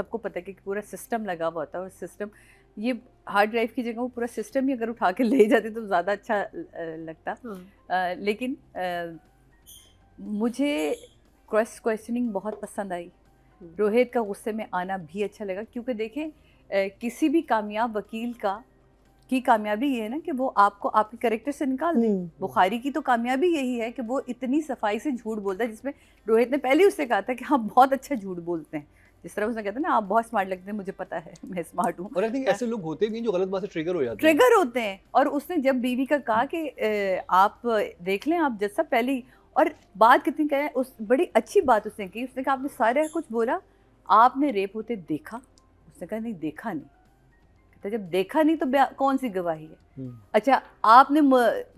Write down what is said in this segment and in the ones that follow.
सबको पता है कि पूरा सिस्टम लगा हुआ होता है, और सिस्टम ये हार्ड ड्राइव की जगह वो पूरा सिस्टम ही अगर उठा के ले जाते तो ज़्यादा अच्छा लगता। लेकिन मुझे क्रॉस क्वेश्चनिंग बहुत पसंद आई। रोहित का गुस्से में आना भी अच्छा लगा, क्योंकि देखें किसी भी कामयाब वकील की कामयाबी ये है ना कि वो आपको आपके कैरेक्टर से निकाल दे। बुखारी की तो कामयाबी यही है कि वो इतनी सफाई से झूठ बोलता है, जिसमें रोहित ने पहले उससे कहा था कि आप बहुत अच्छा झूठ बोलते हैं। जिस तरह उसने कहता है ना, आप बहुत स्मार्ट लगते हैं, मुझे पता है मैं स्मार्ट हूँ। और आई थिंक ऐसे लोग होते भी हैं जो गलत बात से ट्रिगर हो जाते हैं। ट्रिगर होते हैं। और उसने जब बीवी का कहा कि आप देख लें, आप जैसा पहले ही, और बात कितनी कहे, उस बड़ी अच्छी बात उसने की। उसने कहा आपने सारा कुछ बोला, आपने रेप होते देखा? उसने कहा नहीं, देखा नहीं। कहता जब देखा नहीं तो कौन सी गवाही है? अच्छा, आपने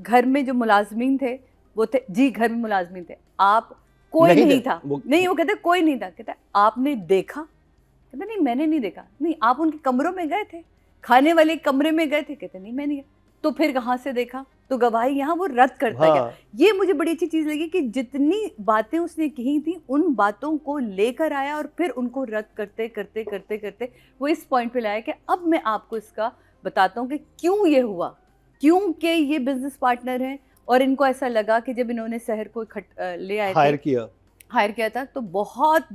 घर में जो मुलाजमीन थे वो थे जी, घर में मुलाजमीन थे, आप कोई नहीं था। नहीं, वो कहते कोई नहीं था। कहता आपने देखा? कहता नहीं मैंने नहीं देखा। नहीं, आप उनके कमरों में गए थे, खाने वाले कमरे में गए थे? कहते नहीं मैं नहीं गया। तो फिर कहाँ से देखा? तो गवाही यहाँ वो रद्द करता गया। ये मुझे बड़ी अच्छी चीज़ लगी कि जितनी बातें उसने कही थी उन बातों को लेकर आया और फिर उनको रद्द करते करते करते करते वो इस पॉइंट पे लाया कि अब मैं आपको इसका बताता हूँ कि क्यों ये हुआ। क्योंकि ये बिजनेस पार्टनर हैं और इनको ऐसा लगा कि जब इन्होंने शहर को ले आए थे, हायर किया था, तो बहुत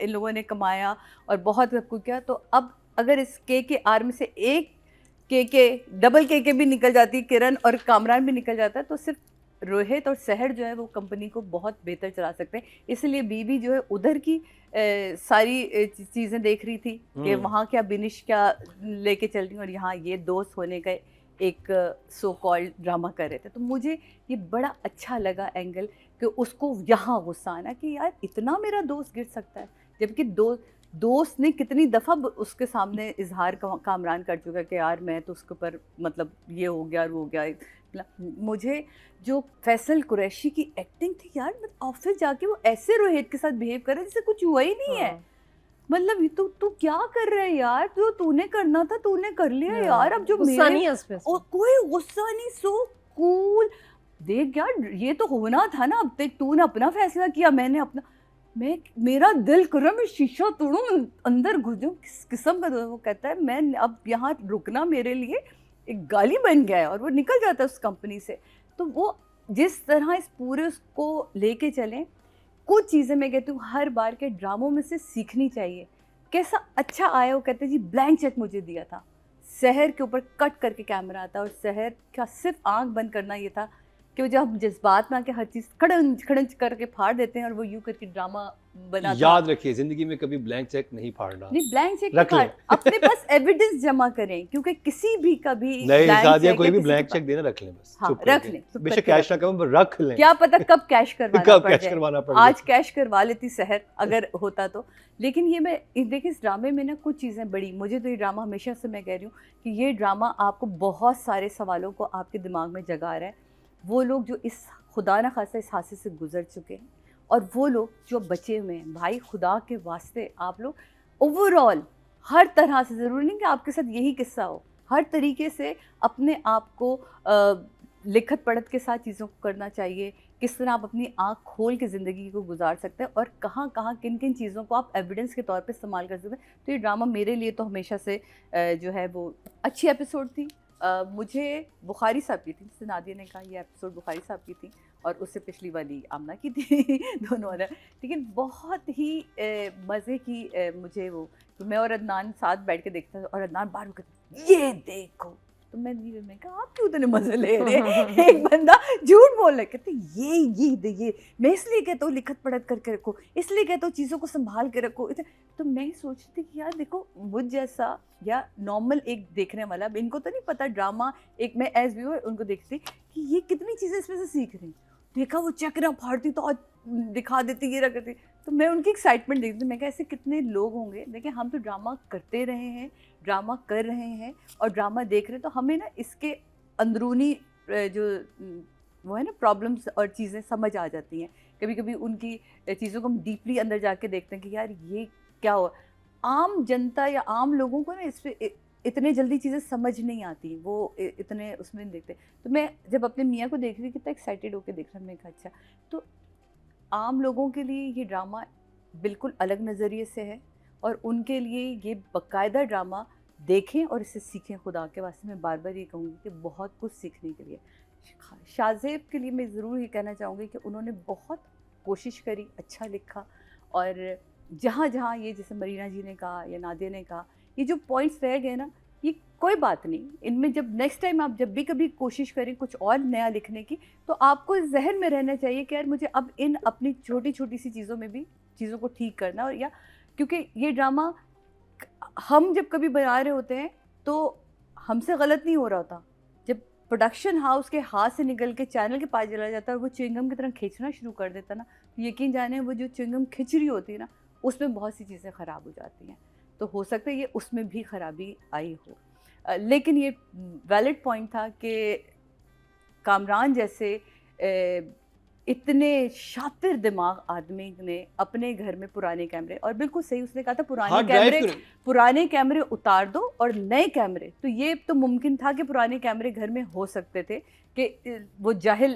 इन लोगों ने कमाया और बहुत सब कुछ किया। तो अब अगर इस के आर में से एक के डबल के भी निकल जाती, किरण और कामरान भी निकल जाता है, तो सिर्फ रोहित और शहर जो है वो कंपनी को बहुत बेहतर चला सकते हैं। इसलिए बीबी जो है उधर की सारी चीज़ें देख रही थी कि वहाँ क्या बिनिश क्या लेके चल रही, और यहाँ ये दोस्त होने का एक सो कॉल्ड ड्रामा कर रहे थे। तो मुझे ये बड़ा अच्छा लगा एंगल कि उसको यहाँ गुस्सा आना कि यार इतना मेरा दोस्त गिर सकता है, जबकि दोस्त ने कितनी दफ़ा उसके सामने इजहार कामरान कर चुका है कि यार मैं तो उसके ऊपर मतलब ये हो गया वो हो गया। मुझे जो फैसल कुरैशी की एक्टिंग थी यार, ऑफिस जाके वो ऐसे रोहित के साथ बिहेव कर रहा है जैसे कुछ हुआ ही नहीं है। मतलब तू क्या कर रहा है यार, जो तूने करना था तूने कर लिया यार, अब जो गुस्सा नहीं है उसपे, कोई गुस्सा नहीं, सो कूल। देख यार ये तो होना था ना, अब तक तूने अपना फैसला किया, मैंने अपना, मेरा दिल कर रहा मैं शीशा तोड़ूं अंदर घुस जाऊं, किस किस्म का। वो कहता है मैं अब यहाँ रुकना मेरे लिए एक गाली बन गया है, और वो निकल जाता है उस कंपनी से। तो वो जिस तरह इस पूरे उसको लेके चलें, कुछ चीज़ें मैं कहती हूँ हर बार के ड्रामों में से सीखनी चाहिए। कैसा अच्छा आया, वो कहते जी ब्लैंक चेक मुझे दिया था, शहर के ऊपर कट करके कैमरा आता और शहर का सिर्फ आंख बंद करना ये था कि जब हम जज्बात में आके हर चीज़ खड़ंज खड़ंज करके फाड़ देते हैं और वो यूं करके ड्रामा बना। याद रखिए जिंदगी में कभी ब्लैंक चेक नहीं फाड़ना। नहीं, ब्लैंक चेक रख ले, अपने पास एविडेंस जमा करें, क्योंकि किसी भी कभी कोई भी ब्लैंक चेक देना रख लें बस। हाँ, रख लें, बेशक कैश ना करो, रख लें, क्या पता कब कैश करवाना पड़ जाए। आज कैश करवा लेती शहर अगर होता तो। लेकिन ये मैं देखिए इस ड्रामे में ना कुछ चीज़ें बड़ी, मुझे तो ये ड्रामा हमेशा से मैं कह रही हूँ कि ये ड्रामा आपको बहुत सारे सवालों को आपके दिमाग में जगा रहा है। वो लोग जो इस खुदा न खासा इस हादसे से गुजर चुके हैं और वो लोग जो बचे हुए हैं, भाई खुदा के वास्ते आप लोग ओवरऑल हर तरह से, ज़रूरी नहीं कि आपके साथ यही किस्सा हो, हर तरीके से अपने आप को लिखत पढ़त के साथ चीज़ों को करना चाहिए। किस तरह आप अपनी आँख खोल के ज़िंदगी को गुजार सकते हैं और कहाँ कहाँ किन किन चीज़ों को आप एविडेंस के तौर पे इस्तेमाल कर सकते हैं। तो ये ड्रामा मेरे लिए तो हमेशा से जो है वो अच्छी एपिसोड थी। मुझे बुखारी साहब की थी, जैसे नादिया ने कहा ये एपिसोड बुखारी साहब की थी और उससे पिछली वाली आमना की थी दोनों अलग, लेकिन बहुत ही मज़े की मुझे वो, तो मैं और अदनान साथ बैठ के देखता था और अदनान बार बार कहता ये देखो, तो मैं कहा आप क्यों इतने मज़े ले रहे हैं, एक बंदा झूठ बोल रहा, कहते ये मैं इसलिए कहता हूँ लिखत पढ़त करके रखो, इसलिए कहता हूँ चीज़ों को संभाल के रखो। तो मैं सोचती थी कि यार देखो मुझ जैसा या नॉर्मल एक देखने वाला, अब इनको तो नहीं पता ड्रामा, एक मैं एज व्यूअर उनको देखती कि ये कितनी चीज़ें इसमें से सीख रही, देखा वो चक्रा फाड़ती तो आज दिखा देती ये रख देती, तो मैं उनकी एक्साइटमेंट देखती, मैं कहा ऐसे कितने लोग होंगे। देखिए हम तो ड्रामा करते रहे हैं, ड्रामा कर रहे हैं और ड्रामा देख रहे हैं, तो हमें ना इसके अंदरूनी जो वो है ना प्रॉब्लम्स और चीज़ें समझ आ जाती हैं। कभी कभी उनकी चीज़ों को हम डीपली अंदर जाके देखते हैं कि यार ये क्या हो। आम जनता या आम लोगों को ना इस पर इतने जल्दी चीज़ें समझ नहीं आती, वो इतने उसमें नहीं देखते। तो मैं जब अपने मियाँ को देख रही कितना एक्साइटेड होकर देख रहा, मैं कहा अच्छा, तो आम लोगों के लिए ये ड्रामा बिल्कुल अलग नज़रिए से है और उनके लिए ये बाकायदा ड्रामा देखें और इसे सीखें। खुदा के वास्ते मैं बार बार ये कहूँगी कि बहुत कुछ सीखने के लिए। शाहज़ेब के लिए मैं ज़रूर ये कहना चाहूँगी कि उन्होंने बहुत कोशिश करी, अच्छा लिखा, और जहाँ जहाँ ये जैसे मरीना जी ने कहा या नादिया ने कहा, ये जो पॉइंट्स रह गए ना, ये कोई बात नहीं, इनमें जब नेक्स्ट टाइम आप जब भी कभी कोशिश करें कुछ और नया लिखने की, तो आपको इस जहन में रहना चाहिए कि यार मुझे अब इन अपनी छोटी छोटी सी चीज़ों में भी चीज़ों को ठीक करना, और या क्योंकि ये ड्रामा हम जब कभी बना रहे होते हैं तो हमसे गलत नहीं हो रहा होता, जब प्रोडक्शन हाउस के हाथ से निकल के चैनल के पास चला जाता है और वो च्युइंगम की तरह खींचना शुरू कर देता ना, तो यकीन जाने वो जो च्युइंगम खिंच रही होती है ना, उसमें बहुत सी चीज़ें ख़राब हो जाती हैं। तो हो सकता है ये उसमें भी ख़राबी आई हो, लेकिन ये वैलिड पॉइंट था कि कामरान जैसे इतने शातिर दिमाग आदमी ने अपने घर में पुराने कैमरे, और बिल्कुल सही उसने कहा था पुराने कैमरे उतार दो और नए कैमरे, तो ये तो मुमकिन था कि पुराने कैमरे घर में हो सकते थे कि वो जाहिल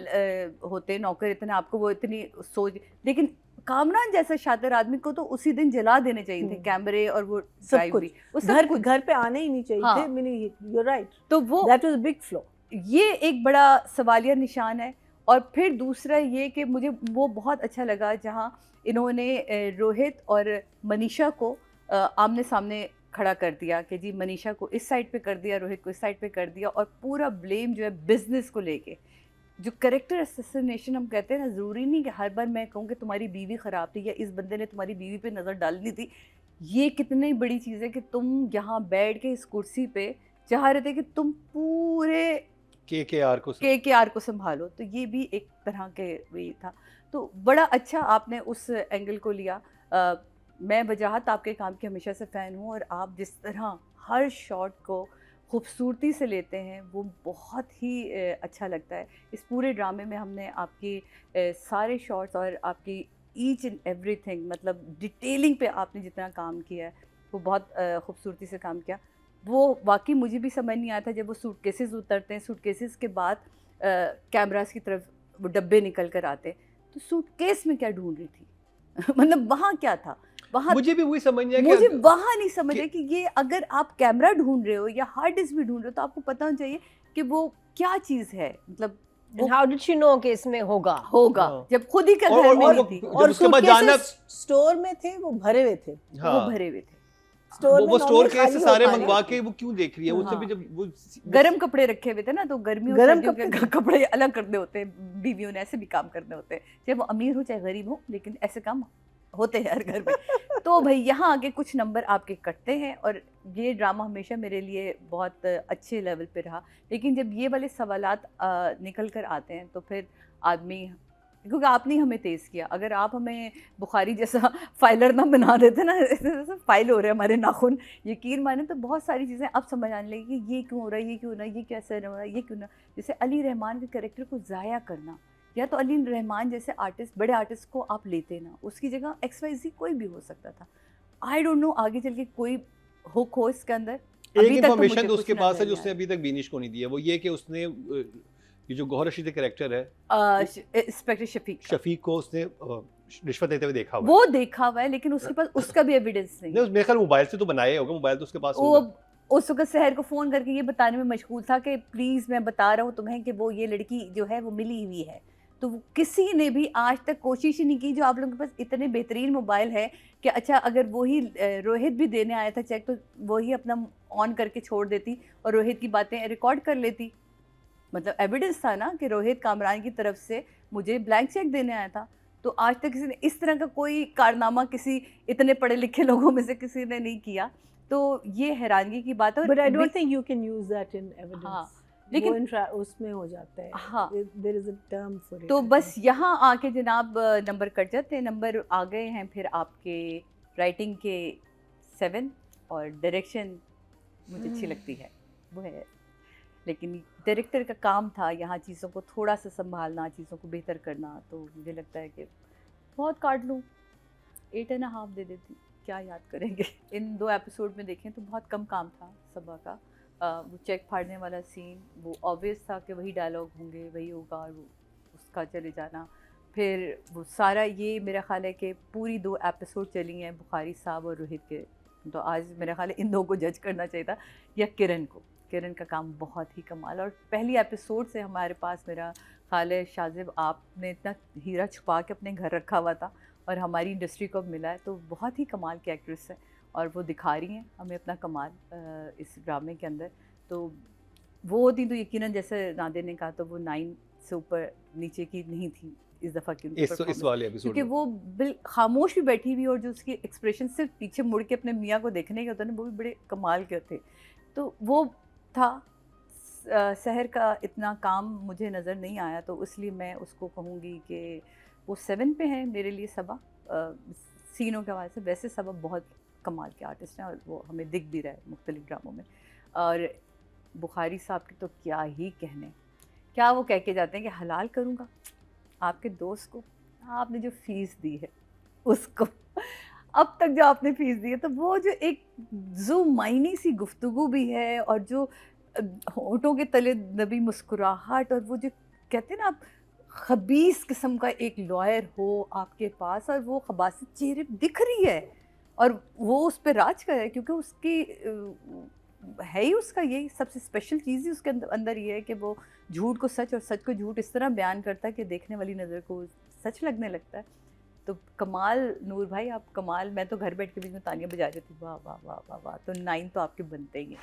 होते नौकर, इतने आपको वो इतनी सोच, लेकिन कामरान जैसा शातिर आदमी को तो उसी दिन जला देने चाहिए थे कैमरे और वो सब कुछ, घर पे आने ही नहीं चाहिए थे। यू राइट, तो वो that was a big flaw. ये एक बड़ा सवालिया निशान है। और फिर दूसरा ये कि मुझे वो बहुत अच्छा लगा जहाँ इन्होंने रोहित और मनीषा को आमने सामने खड़ा कर दिया कि जी मनीषा को इस साइड पे कर दिया, रोहित को इस साइड पे कर दिया, और पूरा ब्लेम जो है बिजनेस को लेके, जो कैरेक्टर असैसिनेशन हम कहते हैं ना, ज़रूरी नहीं कि हर बार मैं कहूँ कि तुम्हारी बीवी ख़राब थी या इस बंदे ने तुम्हारी बीवी पे नज़र डालनी थी। ये कितनी बड़ी चीज़ है कि तुम यहाँ बैठ के इस कुर्सी पे चाह रहे थे कि तुम पूरे KKR को संभालो, तो ये भी एक तरह के वही था। तो बड़ा अच्छा आपने उस एंगल को लिया। मैं वजाहत आपके काम की हमेशा से फ़ैन हूँ, और आप जिस तरह हर शॉट को खूबसूरती से लेते हैं वो बहुत ही अच्छा लगता है। इस पूरे ड्रामे में हमने आपकी सारे शॉट्स और आपकी ईच एंड एवरीथिंग, मतलब डिटेलिंग पे आपने जितना काम किया है वो बहुत खूबसूरती से काम किया। वो वाकई मुझे भी समझ नहीं आता जब वो सूटकेसेस उतरते हैं, सूटकेसेस के बाद कैमरास की तरफ वो डब्बे निकल कर आते, तो सूटकेस में क्या ढूंढ रही थी मतलब वहाँ क्या था, वहाँ मुझे भी वही समझ नहीं, मुझे वहाँ नहीं समझ है कि ये अगर आप कैमरा ढूंढ रहे हो या हार्ड डिस्क भी ढूंढ रहे हो तो आपको पता होना चाहिए कि वो क्या चीज़ है, मतलब हाउ डिड शी नो कि इसमें होगा जब खुद ही का घर में नहीं थी, और सूटकेसेस स्टोर में थे, वो भरे हुए थे, वो भरे हुए थे वो स्टोर के से सारे मंगवा के वो क्यों देख रही है, उससे भी जब वो गर्म कपड़े रखे हुए थे ना, तो गर्मियों गर्म कपड़े अलग करने होते हैं, बीवियों ने ऐसे भी काम करने होते हैं, चाहे वो अमीर हो चाहे गरीब हो, लेकिन ऐसे काम होते हैं हर घर में। तो भाई यहाँ आगे कुछ नंबर आपके कटते हैं, और ये ड्रामा हमेशा मेरे लिए बहुत अच्छे लेवल पे रहा। लेकिन जब ये वाले सवालात निकल कर आते हैं तो फिर आदमी, क्योंकि आपने हमें तेज़ किया, अगर आप हमें बुखारी जैसा फाइलर ना बना देते ना, ऐसे फाइल हो रहे हैं हमारे नाखून, यकीन माने तो बहुत सारी चीज़ें अब समझ आने लगी कि ये क्यों हो रहा है, ये क्यों ना, ये कैसे हो रहा है, ये क्यों ना। जैसे अली रहमान के कैरेक्टर को ज़ाया करना, या तो अली रहमान जैसे आर्टिस्ट, बड़े आर्टिस्ट को आप लेते ना, उसकी जगह XYZ कोई भी हो सकता था। आई डोंट नो आगे चल के कोई हुक हो इसके अंदर। एक इन्फॉर्मेशन तो उसके पास है जो उसने अभी तक बीनिश को नहीं दी है, वो ये कि उसने ये जो गौहर रशीद कैरेक्टर है इंस्पेक्टर शफीक को उसने रिश्वत लेते हुए देखा हुआ है। वो देखा हुआ है, लेकिन उसके पास उसका भी एविडेंस नहीं। मेरे ख्याल मोबाइल से तो बनाया होगा, मोबाइल तो उसके पास होगा। उस वक्त शहर को फ़ोन करके ये बताने में मशगूल था कि प्लीज़ मैं बता रहा हूँ तुम्हें कि वो ये लड़की जो है वो मिली हुई है। तो किसी ने भी आज तक कोशिश ही नहीं की, जो आप लोगों के पास इतने बेहतरीन मोबाइल है कि अच्छा अगर वही रोहित भी देने आया था चेक, तो वही अपना ऑन करके छोड़ देती और रोहित की बातें रिकॉर्ड कर लेती। मतलब एविडेंस था ना कि रोहित कामरान की तरफ से मुझे ब्लैंक चेक देने आया था। तो आज तक किसी ने इस तरह का कोई कारनामा किसी इतने पढ़े लिखे लोगों में से किसी ने नहीं किया। तो ये हैरानगी की बात है। But I don't think you can use that in evidence. हाँ, लेकिन उसमें हो जाता है। हाँ, there is a term for it. तो बस यहाँ आके जनाब नंबर कट जाते हैं। नंबर आ गए हैं फिर आपके राइटिंग के 7, और डायरेक्शन मुझे अच्छी लगती है वो है, लेकिन डायरेक्टर का काम था यहाँ चीज़ों को थोड़ा सा संभालना, चीज़ों को बेहतर करना। तो मुझे लगता है कि बहुत काट लूँ, 8.5 दे देती, क्या याद करेंगे। इन 2 एपिसोड में देखें तो बहुत कम काम था सबा का। वो चेक फाड़ने वाला सीन, वो ऑब्वियस था कि वही डायलॉग होंगे, वही होगा, और उसका चले जाना। फिर वो सारा ये मेरा ख्याल है कि पूरी 2 एपिसोड चली हैं बुखारी साहब और रोहित के तो आज मेरा ख्याल है इन दो को जज करना चाहिए था, या किरण को। किरण का काम बहुत ही कमाल, और पहली एपिसोड से हमारे पास मेरा ख्याल है शाजिब आपने इतना हीरा छुपा के अपने घर रखा हुआ था और हमारी इंडस्ट्री को अब मिला है, तो बहुत ही कमाल की एक्ट्रेस है और वो दिखा रही हैं हमें अपना कमाल इस ड्रामे के अंदर। तो वो होती तो यकीनन जैसे नादिर ने कहा, तो वो 9 से ऊपर नीचे की नहीं थी इस दफ़ा की उनकी इस वाले एपिसोड क्योंकि वो खामोश भी बैठी हुई और जो उसकी एक्सप्रेशन सिर्फ पीछे मुड़ के अपने मियाँ को देखने के होते हैं ना, वो भी बड़े कमाल के थे। तो वो था सहर का इतना काम मुझे नज़र नहीं आया, तो इसलिए मैं उसको कहूँगी कि वो 7 पे हैं मेरे लिए सबा, सीनों के हवाले से। वैसे सबा बहुत कमाल के आर्टिस्ट हैं और वो हमें दिख भी रहा है मुख्तलिफ ड्रामों में। और बुखारी साहब के तो क्या ही कहने, क्या वो कह के जाते हैं कि हलाल करूँगा आपके दोस्त को, आपने जो फ़ीस दी है उसको, अब तक जो आपने फ़ीस दी है, तो वो जो एक जो मायनी सी गुफ्तगू भी है और जो होठों के तले दबी मुस्कुराहट, और वो जो कहते हैं ना आप खबीस किस्म का एक लॉयर हो आपके पास और वो खबासियत चेहरे पे दिख रही है और वो उस पर राज कर है, क्योंकि उसकी है ही उसका यही सबसे स्पेशल चीज़ ही उसके अंदर ये है कि वो झूठ को सच और सच को झूठ इस तरह बयान करता है कि देखने वाली नज़र को सच लगने लगता है। तो कमाल नूर भाई, आप कमाल। मैं तो घर बैठ के भी तालियां बजा रही थी, वाह वाह वाह वाह वाह। तो 9 तो आपके बनते ही हैं।